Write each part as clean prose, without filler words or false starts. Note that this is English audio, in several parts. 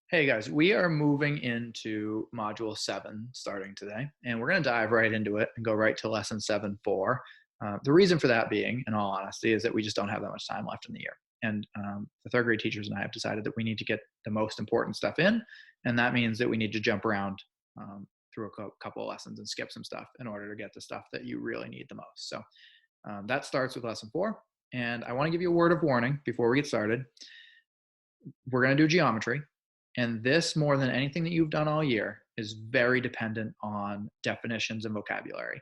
Hey guys, we are moving into module 7 starting today, and we're going to dive right into it and go right to lesson 7.4. The reason for that being, in all honesty, is that we just don't have that much time left in the year. And the third grade teachers and I have decided that we need to get the most important stuff in, and that means that we need to jump around through a couple of lessons and skip some stuff in order to get the stuff that you really need the most. So that starts with lesson 4, and I want to give you a word of warning before we get started. We're going to do geometry. And this, more than anything that you've done all year, is very dependent on definitions and vocabulary.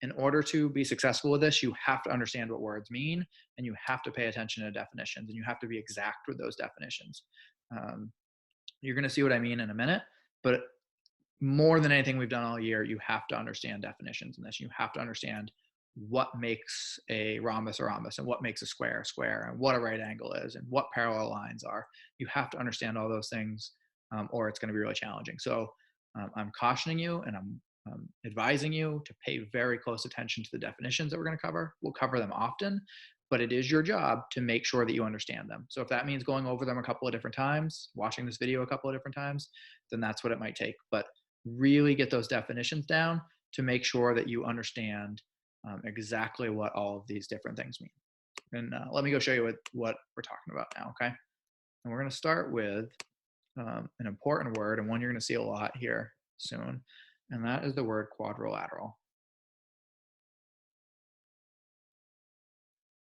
In order to be successful with this, you have to understand what words mean, and you have to pay attention to definitions, and you have to be exact with those definitions. You're going to see what I mean in a minute, but more than anything we've done all year, you have to understand definitions in this. You have to understand what makes a rhombus a rhombus, and what makes a square, and what a right angle is, and what parallel lines are. You have to understand all those things, or it's going to be really challenging. So I'm cautioning you, and I'm advising you to pay very close attention to the definitions that we're going to cover. We'll cover them often, but it is your job to make sure that you understand them. So if that means going over them a couple of different times, watching this video a couple of different times, then that's what it might take. But really get those definitions down to make sure that you understand exactly what all of these different things mean. And let me go show you what we're talking about now, okay? And we're going to start with an important word, and one you're going to see a lot here soon, and that is the word quadrilateral.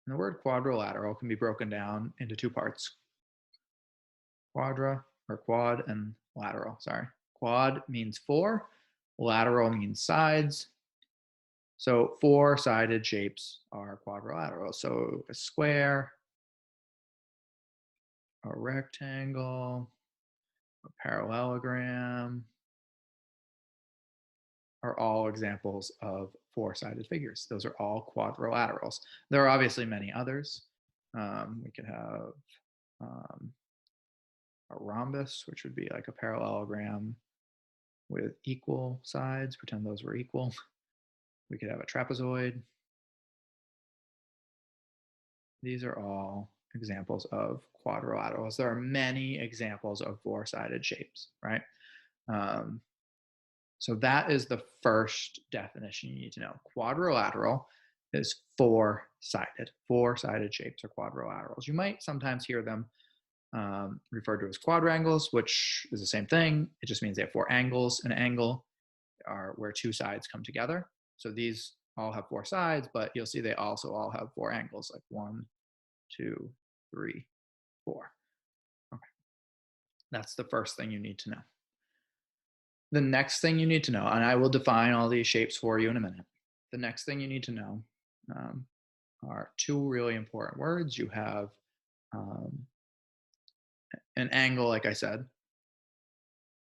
And the word quadrilateral can be broken down into two parts: quadra, or quad, and lateral, sorry. Quad means four, lateral means sides. So four-sided shapes are quadrilateral. So a square, a rectangle, a parallelogram are all examples of four-sided figures. Those are all quadrilaterals. There are obviously many others. We could have a rhombus, which would be like a parallelogram with equal sides. Pretend those were equal. We could have a trapezoid. These are all examples of quadrilaterals. There are many examples of four-sided shapes, right? So that is the first definition you need to know. Quadrilateral is four-sided. Four-sided shapes are quadrilaterals. You might sometimes hear them referred to as quadrangles, which is the same thing. It just means they have four angles. An angle are where two sides come together. So these all have four sides, but you'll see they also all have four angles, like 1, 2, 3, 4. Okay. That's the first thing you need to know. The next thing you need to know, and I will define all these shapes for you in a minute. The next thing you need to know are two really important words. You have an angle, like I said,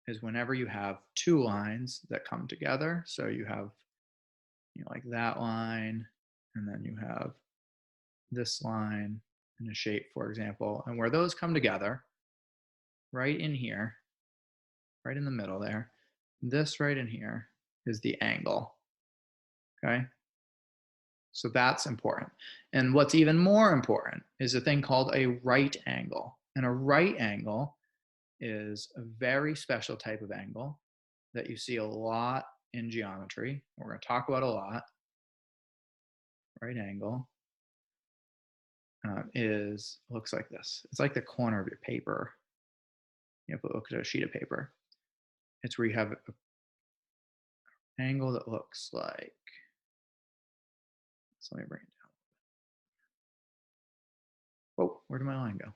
is whenever you have two lines that come together. So you have, like that line, and then you have this line in a shape, for example, and where those come together, right in here, right in the middle there, this right in here is the angle, okay? So that's important. And what's even more important is a thing called a right angle. And a right angle is a very special type of angle that you see a lot in geometry. We're going to talk about a lot. Right angle looks like this. It's like the corner of your paper. You have to look at a sheet of paper. It's where you have an angle that looks like, so let me bring it down. Oh, where did my line go?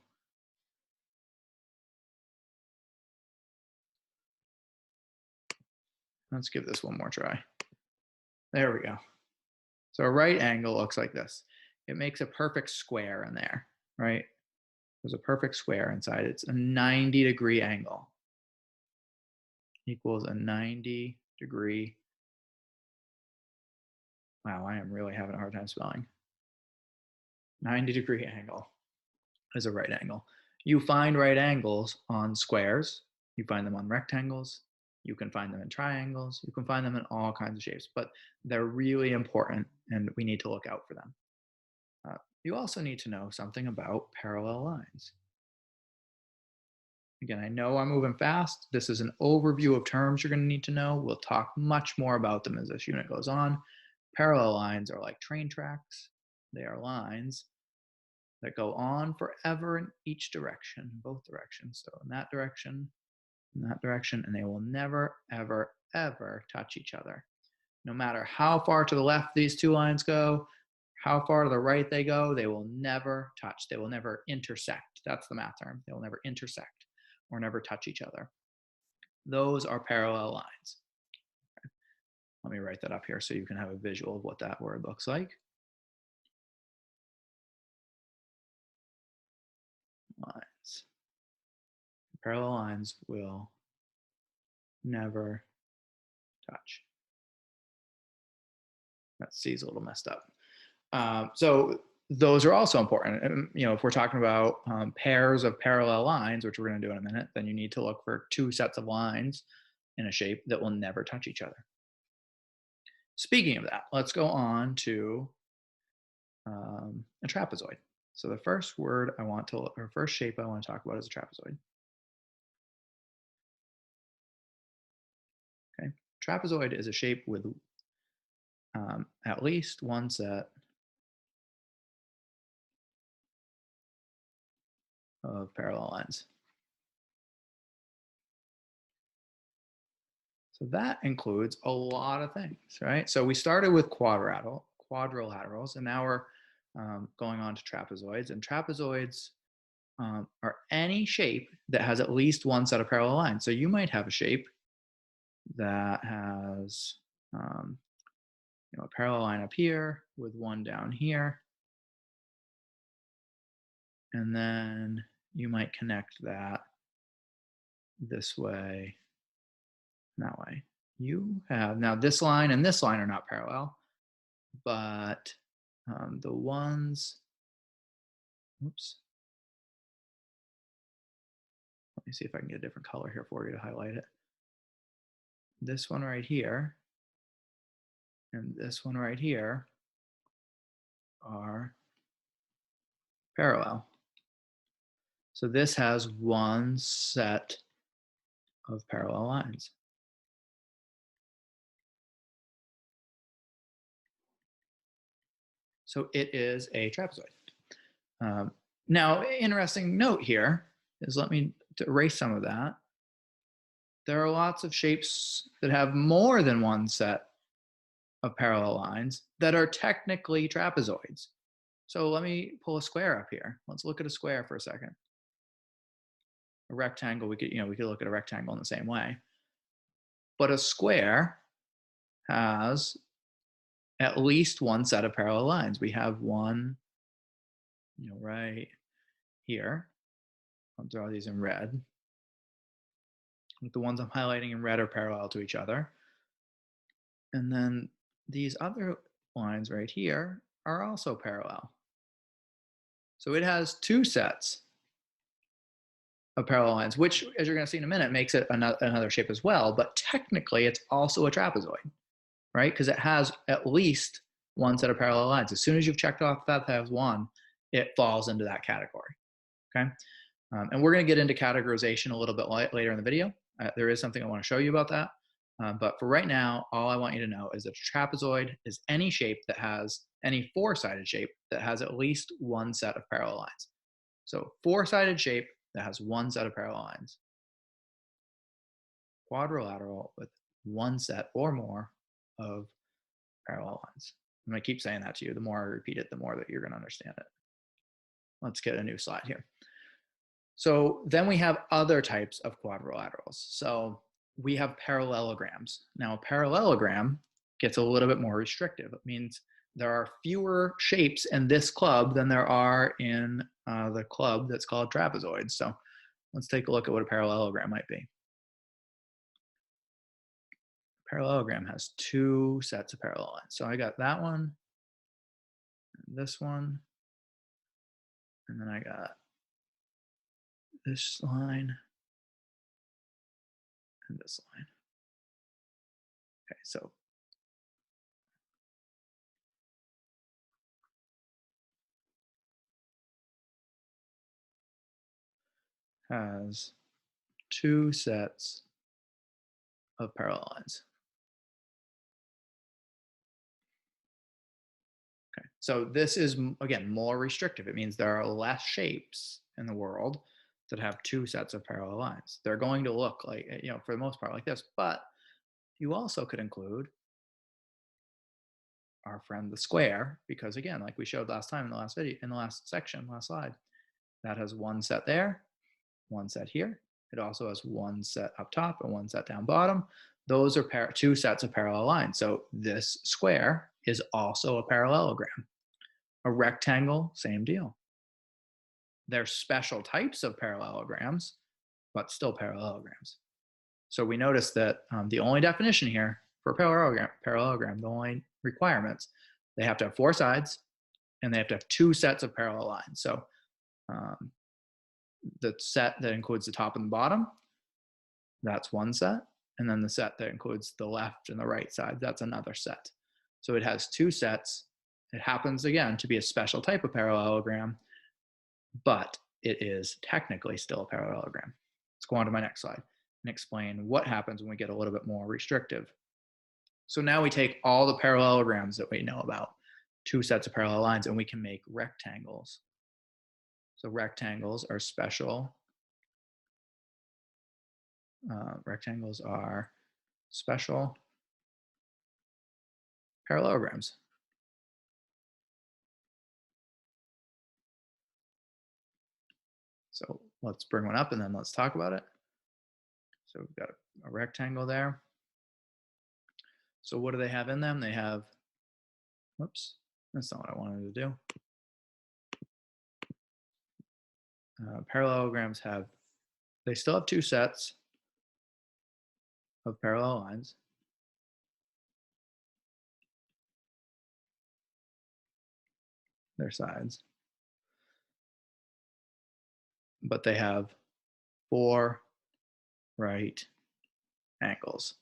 Let's give this one more try. There we go. So a right angle looks like this. It makes a perfect square in there, right? There's a perfect square inside. It's a 90-degree angle. Equals a 90-degree. Wow, I am really having a hard time spelling. 90-degree angle is a right angle. You find right angles on squares. You find them on rectangles. You can find them in triangles. You can find them in all kinds of shapes, but they're really important and we need to look out for them. You also need to know something about parallel lines. Again, I know I'm moving fast. This is an overview of terms you're going to need to know. We'll talk much more about them as this unit goes on. Parallel lines are like train tracks. They are lines that go on forever in each direction, both directions. So in that direction, and they will never, ever, ever touch each other. No matter how far to the left these two lines go, how far to the right they go, they will never touch. They will never intersect. That's the math term. They will never intersect or never touch each other. Those are parallel lines. Let me write that up here so you can have a visual of what that word looks like. Lines. Parallel lines will never touch. That C is a little messed up. So those are also important. And, if we're talking about pairs of parallel lines, which we're going to do in a minute, then you need to look for two sets of lines in a shape that will never touch each other. Speaking of that, let's go on to a trapezoid. So the first first shape I want to talk about is a trapezoid. Okay, trapezoid is a shape with at least one set of parallel lines. So that includes a lot of things, right? So we started with quadrilaterals, and now we're going on to trapezoids. And trapezoids are any shape that has at least one set of parallel lines. So you might have a shape that has a parallel line up here with one down here. And then you might connect that this way, that way. You have, now this line and this line are not parallel, but the ones, oops. Let me see if I can get a different color here for you to highlight it. This one right here and this one right here are parallel. So this has one set of parallel lines. So it is a trapezoid. Now, interesting note here is, let me erase some of that. There are lots of shapes that have more than one set of parallel lines that are technically trapezoids. So let me pull a square up here. Let's look at a square for a second. A rectangle, we could look at a rectangle in the same way. But a square has at least one set of parallel lines. We have one, right here. I'll draw these in red. The ones I'm highlighting in red are parallel to each other. And then these other lines right here are also parallel. So it has two sets of parallel lines, which, as you're going to see in a minute, makes it another shape as well. But technically, it's also a trapezoid, right? Because it has at least one set of parallel lines. As soon as you've checked off that has one, it falls into that category, okay? And we're going to get into categorization a little bit later in the video. There is something I want to show you about that. But for right now, all I want you to know is that a trapezoid is any shape that has, any four-sided shape that has at least one set of parallel lines. So four-sided shape that has one set of parallel lines. Quadrilateral with one set or more of parallel lines. I'm going to keep saying that to you. The more I repeat it, the more that you're going to understand it. Let's get a new slide here. So then we have other types of quadrilaterals. So we have parallelograms. Now, a parallelogram gets a little bit more restrictive. It means there are fewer shapes in this club than there are in the club that's called trapezoids. So let's take a look at what a parallelogram might be. Parallelogram has two sets of parallel lines. So I got that one, and this one, and then I got this line and this line. Okay, so has two sets of parallel lines. Okay, so this is, again, more restrictive. It means there are less shapes in the world that have two sets of parallel lines. They're going to look like, for the most part like this, but you also could include our friend the square, because again, like we showed last time in the last video, in the last section, last slide, that has one set there, one set here. It also has one set up top and one set down bottom. Those are two sets of parallel lines. So this square is also a parallelogram. A rectangle, same deal. They're special types of parallelograms, but still parallelograms. So we notice that the only definition here for a parallelogram, the only requirements, they have to have four sides and they have to have two sets of parallel lines. So the set that includes the top and the bottom, that's one set. And then the set that includes the left and the right side, that's another set. So it has two sets. It happens, again, to be a special type of parallelogram, but it is technically still a parallelogram. Let's go on to my next slide and explain what happens when we get a little bit more restrictive. So now we take all the parallelograms that we know about, two sets of parallel lines, and we can make rectangles. So rectangles are special. Rectangles are special parallelograms. So let's bring one up and then let's talk about it. So we've got a rectangle there. So what do they have in them? They have, whoops, that's not what I wanted to do. Parallelograms have, they still have two sets of parallel lines. Their sides. But they have four right angles.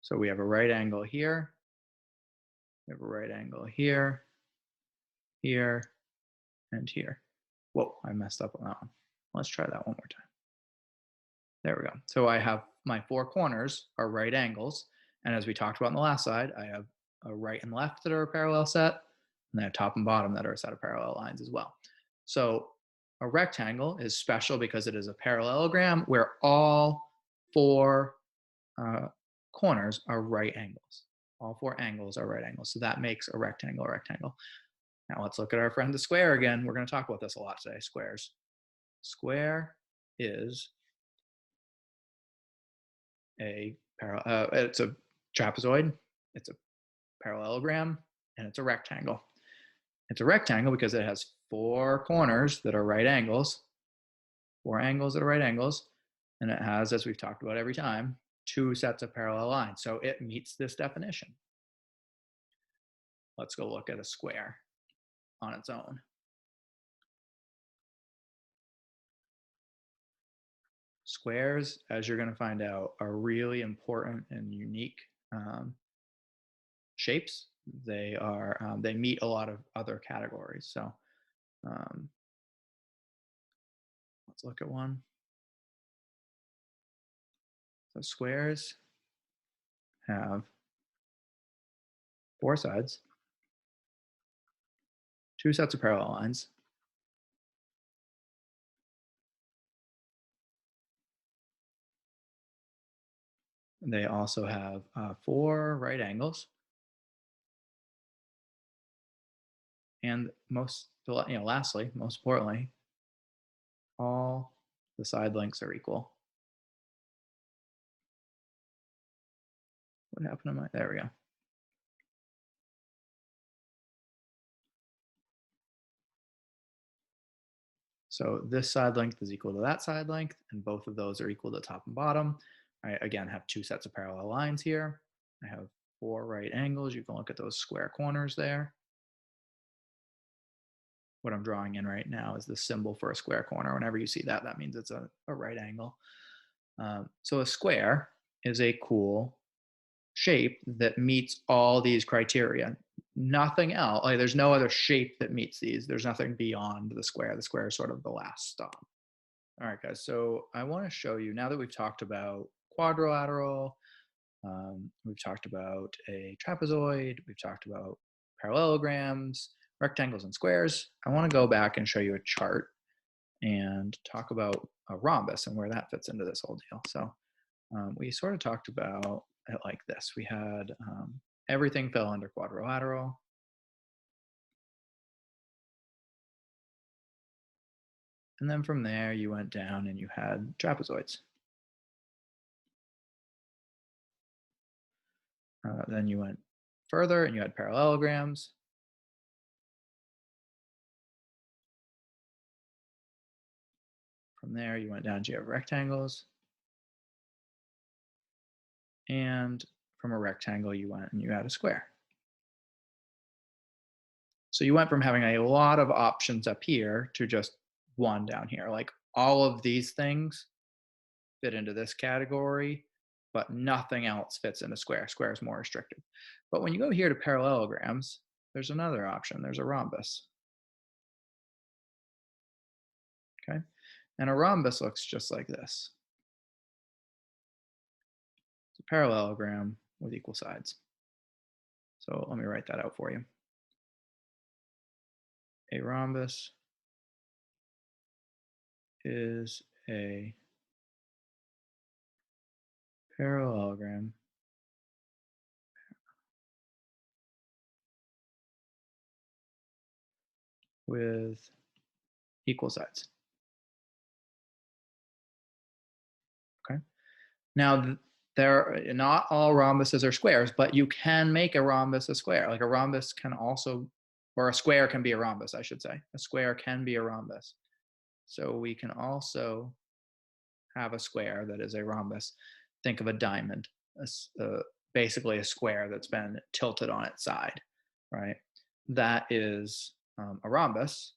So we have a right angle here. We have a right angle here, here, and here. Whoa, I messed up on that one. Let's try that one more time. There we go. So I have my four corners are right angles. And as we talked about on the last slide, I have a right and left that are a parallel set, and I have top and bottom that are a set of parallel lines as well. So a rectangle is special because it is a parallelogram where all four corners are right angles. All four angles are right angles. So that makes a rectangle a rectangle. Now let's look at our friend the square again. We're going to talk about this a lot today, squares. Square is it's a trapezoid, it's a parallelogram, and it's a rectangle. It's a rectangle because it has four corners that are right angles, four angles that are right angles, and it has, as we've talked about every time, two sets of parallel lines. So it meets this definition. Let's go look at a square on its own. Squares, as you're going to find out, are really important and unique shapes. They are they meet a lot of other categories. So let's look at one. So squares have four sides, two sets of parallel lines. They also have four right angles. And lastly, most importantly, all the side lengths are equal. What happened to my, there we go. So this side length is equal to that side length, and both of those are equal to top and bottom. I, again, have two sets of parallel lines here. I have four right angles. You can look at those square corners there. What I'm drawing in right now is the symbol for a square corner. Whenever you see that, that means it's a right angle. So a square is a cool shape that meets all these criteria. Nothing else, like there's no other shape that meets these. There's nothing beyond the square. The square is sort of the last stop. All right, guys. So I want to show you, now that we've talked about quadrilateral, we've talked about a trapezoid, we've talked about parallelograms, rectangles and squares. I want to go back and show you a chart and talk about a rhombus and where that fits into this whole deal. So we sort of talked about it like this. We had everything fell under quadrilateral. And then from there, you went down and you had trapezoids. Then you went further and you had parallelograms. From there, you went down to you have rectangles. And from a rectangle, you went and you had a square. So you went from having a lot of options up here to just one down here. Like all of these things fit into this category, but nothing else fits into square. Square is more restricted. But when you go here to parallelograms, there's another option. There's a rhombus. Okay. And a rhombus looks just like this. It's a parallelogram with equal sides. So let me write that out for you. A rhombus is a parallelogram with equal sides. Okay. Now, not all rhombuses are squares, but you can make a rhombus a square. Like a rhombus can also, or a square can be a rhombus, I should say. A square can be a rhombus. So we can also have a square that is a rhombus. Think of a diamond, basically a square that's been tilted on its side, right? That is a rhombus,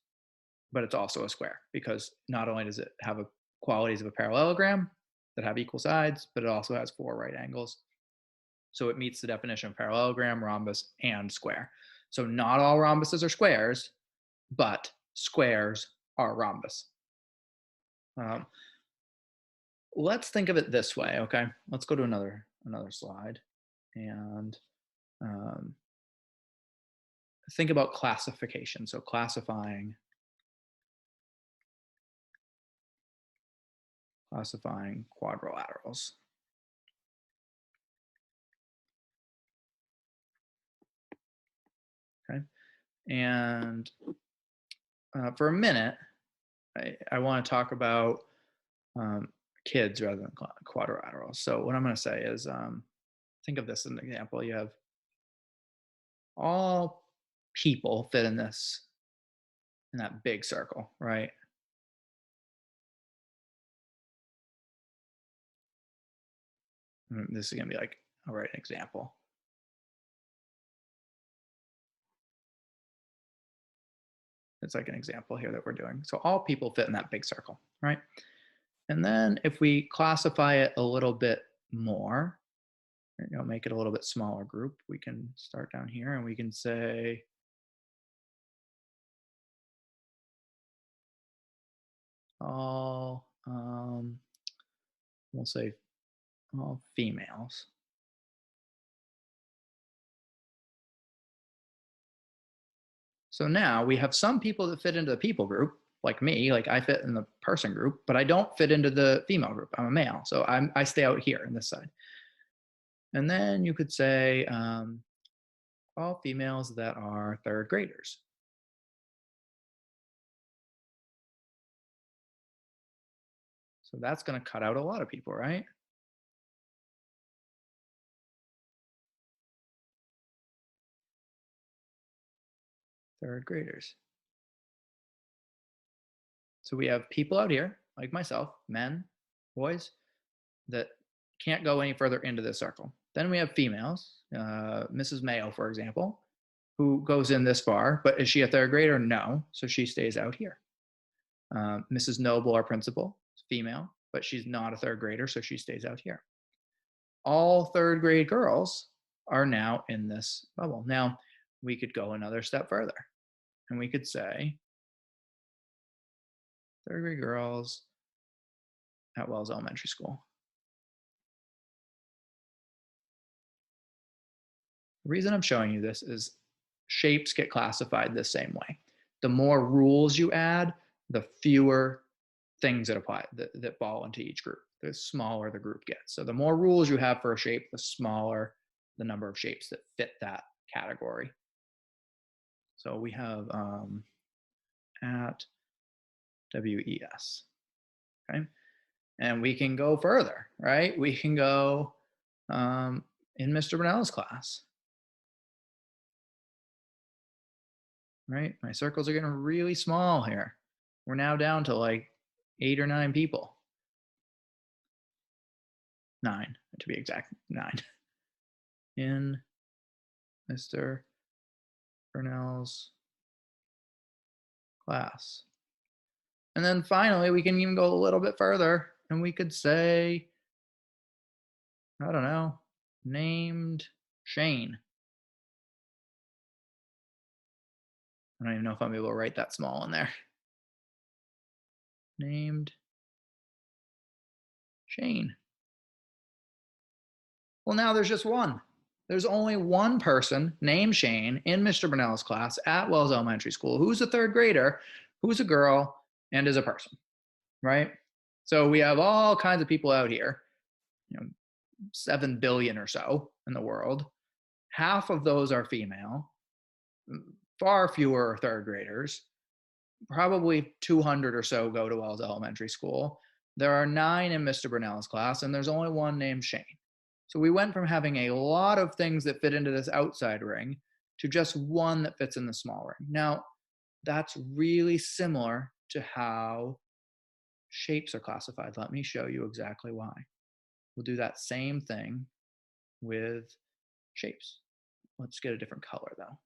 but it's also a square because not only does it have qualities of a parallelogram that have equal sides, but it also has 4 right angles. So it meets the definition of parallelogram, rhombus, and square. So not all rhombuses are squares, but squares are rhombus. Let's think of it this way, okay? Let's go to another slide and think about classification. So classifying quadrilaterals. Okay, and for a minute, I want to talk about kids rather than quadrilaterals. So what I'm going to say is, think of this as an example. You have all people fit in that big circle, right? This is going to be like, I'll write an example. It's like an example here that we're doing. So all people fit in that big circle, right? And then if we classify it a little bit more, make it a little bit smaller group, we can start down here and we can say, all, we'll say all females. So now we have some people that fit into the people group, like me, like I fit in the person group, but I don't fit into the female group. I'm a male, so I stay out here on this side. And then you could say all females that are 3rd graders. So that's going to cut out a lot of people, right? Third graders. So we have people out here, like myself, men, boys, that can't go any further into this circle. Then we have females, Mrs. Mayo, for example, who goes in this far, but is she a 3rd grader? No, so she stays out here. Mrs. Noble, our principal, is female, but she's not a 3rd grader, so she stays out here. All 3rd grade girls are now in this bubble. Now, we could go another step further, and we could say 3rd grade girls at Wells Elementary School. The reason I'm showing you this is shapes get classified the same way. The more rules you add, the fewer things that apply that fall into each group, the smaller the group gets. So the more rules you have for a shape, the smaller the number of shapes that fit that category. So we have at WES, okay? And we can go further, right? We can go in Mr. Brunel's class, right? My circles are getting really small here. We're now down to like 8 or 9 people. 9, to be exact, 9. In Mr. Brunel's class. And then finally, we can even go a little bit further and we could say, I don't know, named Shane. I don't even know if I'm able to write that small in there. Named Shane. Well, now there's just one. There's only one person named Shane in Mr. Brunel's class at Wells Elementary School who's a 3rd grader, who's a girl, and is a person, right? So we have all kinds of people out here, 7 billion or so in the world. Half of those are female, far fewer are 3rd graders. Probably 200 or so go to Wells Elementary School. There are 9 in Mr. Brunel's class, and there's only one named Shane. So we went from having a lot of things that fit into this outside ring to just one that fits in the small ring. Now, that's really similar to how shapes are classified. Let me show you exactly why. We'll do that same thing with shapes. Let's get a different color though.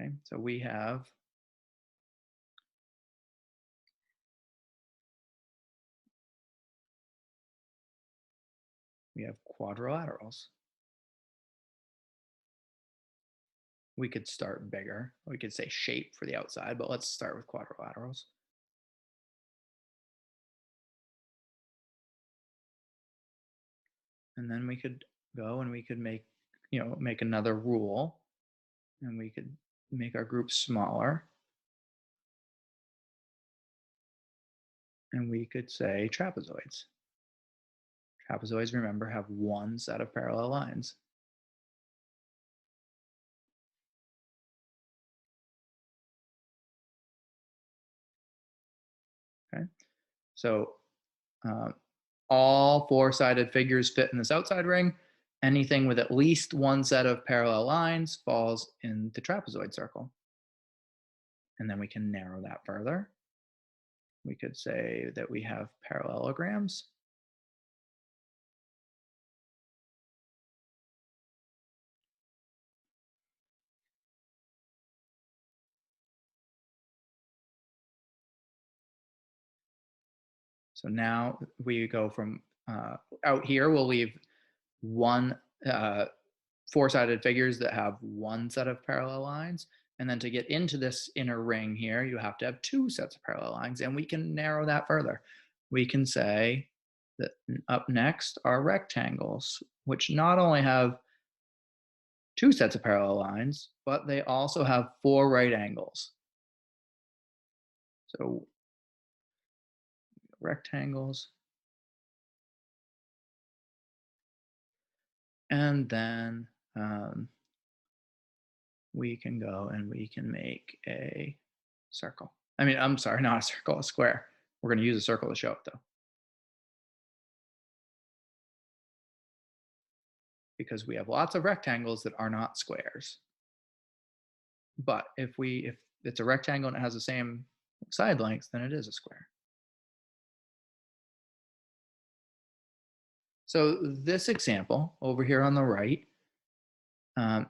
Okay, so we have quadrilaterals. We could start bigger. We could say shape for the outside, but let's start with quadrilaterals. And then we could go and we could make another rule, and we could make our group smaller. And we could say trapezoids. Trapezoids, remember, have one set of parallel lines. Okay, so all 4-sided figures fit in this outside ring. Anything with at least one set of parallel lines falls in the trapezoid circle. And then we can narrow that further. We could say that we have parallelograms. So now we go from out here, we'll leave one 4-sided figures that have one set of parallel lines. And then to get into this inner ring here, you have to have 2 sets of parallel lines. And we can narrow that further. We can say that up next are rectangles, which not only have 2 sets of parallel lines, but they also have 4 right angles. So rectangles. And then we can go and we can make a circle. I'm sorry, not a circle, a square. We're going to use a circle to show it though. Because we have lots of rectangles that are not squares. But if it's a rectangle and it has the same side lengths, then it is a square. So this example over here on the right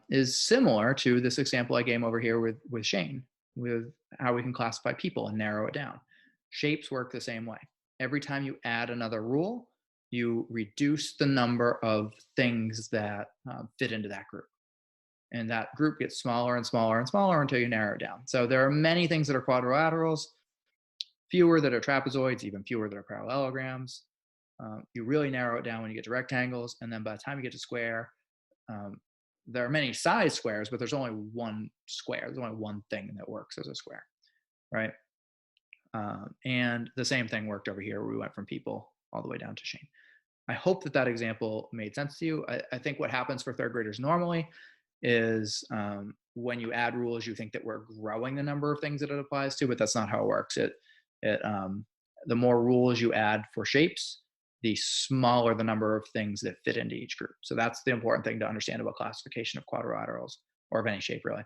is similar to this example I gave over here with Shane, with how we can classify people and narrow it down. Shapes work the same way. Every time you add another rule, you reduce the number of things that fit into that group. And that group gets smaller and smaller and smaller until you narrow it down. So there are many things that are quadrilaterals. fewer that are trapezoids, even fewer that are parallelograms. You really narrow it down when you get to rectangles, and then by the time you get to square, um, there are many size squares, but there's only one square. There's only one thing that works as a square, right? And the same thing worked over here, where we went from people all the way down to Shane. I hope that that example made sense to you. I think what happens for third graders normally is when you add rules, you think that we're growing the number of things that it applies to, but that's not how it works. The more rules you add for shapes, the smaller the number of things that fit into each group. So that's the important thing to understand about classification of quadrilaterals, or of any shape really,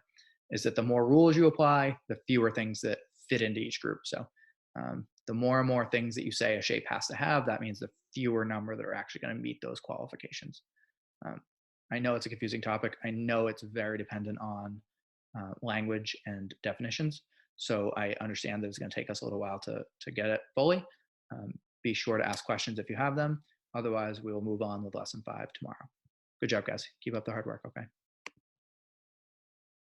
is that the more rules you apply, the fewer things that fit into each group. So the more and more things that you say a shape has to have, that means the fewer number that are actually going to meet those qualifications. Um, I know it's a confusing topic. I know it's very dependent on language and definitions. So I understand that it's going to take us a little while to get it fully. Be sure to ask questions if you have them. Otherwise, we will move on with lesson 5 tomorrow. Good job, guys. Keep up the hard work, okay?